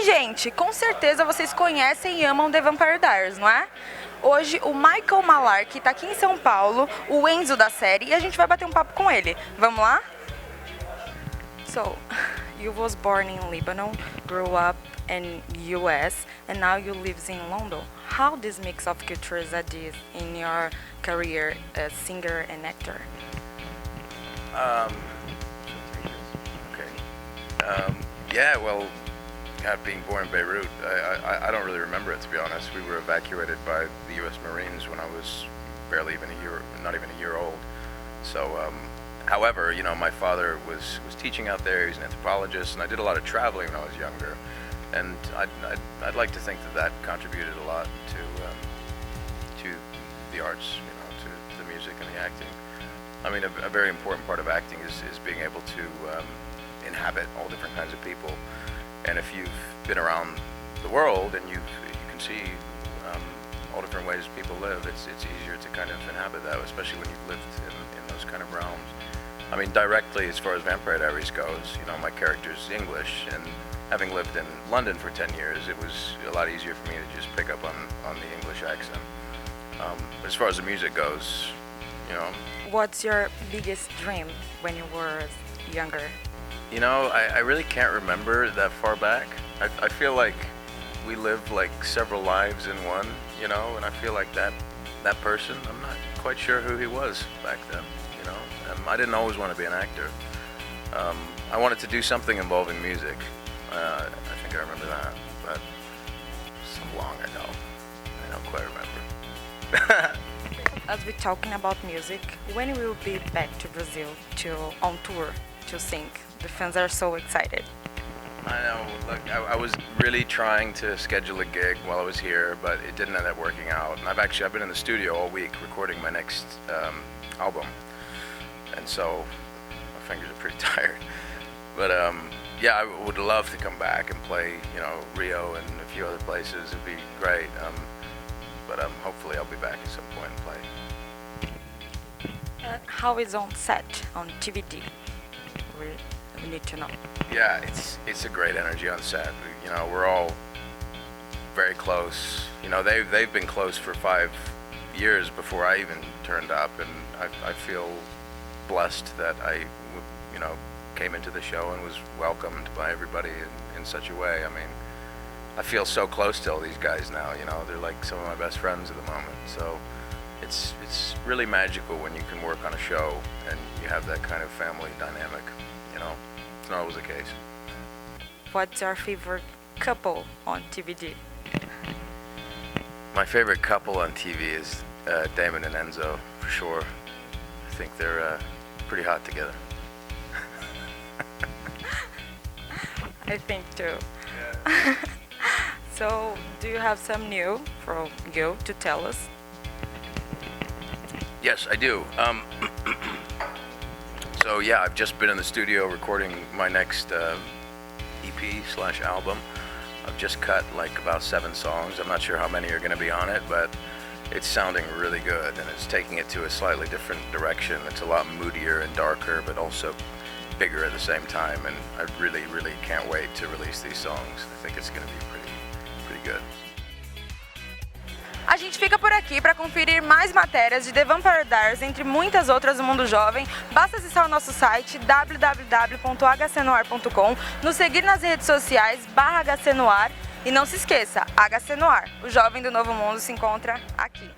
gente, com certeza vocês conhecem e amam The Vampire Diaries, não é? Hoje o Michael Malarkey está aqui em São Paulo, o Enzo da série, e a gente vai bater um papo com ele. Vamos lá? So, you was born in Lebanon, grew up in US, and now you live in London. How this mix of cultures added in your career as singer and actor? Yeah, well, being born in Beirut, I don't really remember it, to be honest. We were evacuated by the U.S. Marines when I was barely even not even a year old. So, however, you know, my father was teaching out there. He's an anthropologist, and I did a lot of traveling when I was younger. And I'd like to think that contributed a lot to the arts, you know, to the music and the acting. I mean, a very important part of acting is being able to inhabit all different kinds of people. And if you've been around the world and you can see all different ways people live, it's easier to kind of inhabit that, especially when you've lived in those kind of realms. I mean, directly as far as Vampire Diaries goes, you know, my character's English, and having lived in London for 10 years, it was a lot easier for me to just pick up on the English accent. But as far as the music goes, you know. What's your biggest dream when you were younger? You know, I really can't remember that far back. I feel like we lived like several lives in one, you know, and I feel like that person, I'm not quite sure who he was back then, you know. I didn't always want to be an actor. I wanted to do something involving music. I think I remember that, but so long ago, I don't quite remember. As we're talking about music, when will you be back to Brazil on tour to sing? The fans are so excited. I know. Look, I was really trying to schedule a gig while I was here, but it didn't end up working out. And I've been in the studio all week recording my next album, and so my fingers are pretty tired. But yeah, I would love to come back and play, you know, Rio and a few other places. It'd be great. But hopefully I'll be back at some point and play. How is on set on TVD? We need to know. Yeah, it's a great energy on set. You know, we're all very close. You know, they've been close for 5 years before I even turned up, and I feel blessed that you know, came into the show and was welcomed by everybody in such a way. I mean, I feel so close to all these guys now, you know, they're like some of my best friends at the moment. So it's really magical when you can work on a show and you have that kind of family dynamic, you know. It's not always the case. What's your favorite couple on TVD? My favorite couple on TV is Damon and Enzo, for sure. I think they're pretty hot together. I think too. Yeah. So, do you have some new from you to tell us? Yes, I do. So yeah, I've just been in the studio recording my next EP/album. I've just cut like about 7 songs. I'm not sure how many are going to be on it, but it's sounding really good, and it's taking it to a slightly different direction. It's a lot moodier and darker, but also bigger at the same time, and I really can't wait to release these songs. I think it's going to be pretty good. A gente fica por aqui para conferir mais matérias de The Vampire Diaries, entre muitas outras do mundo jovem. Basta acessar o nosso site www.hcnoar.com, nos seguir nas redes sociais /HCNoar e não se esqueça, HC Noir, o jovem do novo mundo se encontra aqui.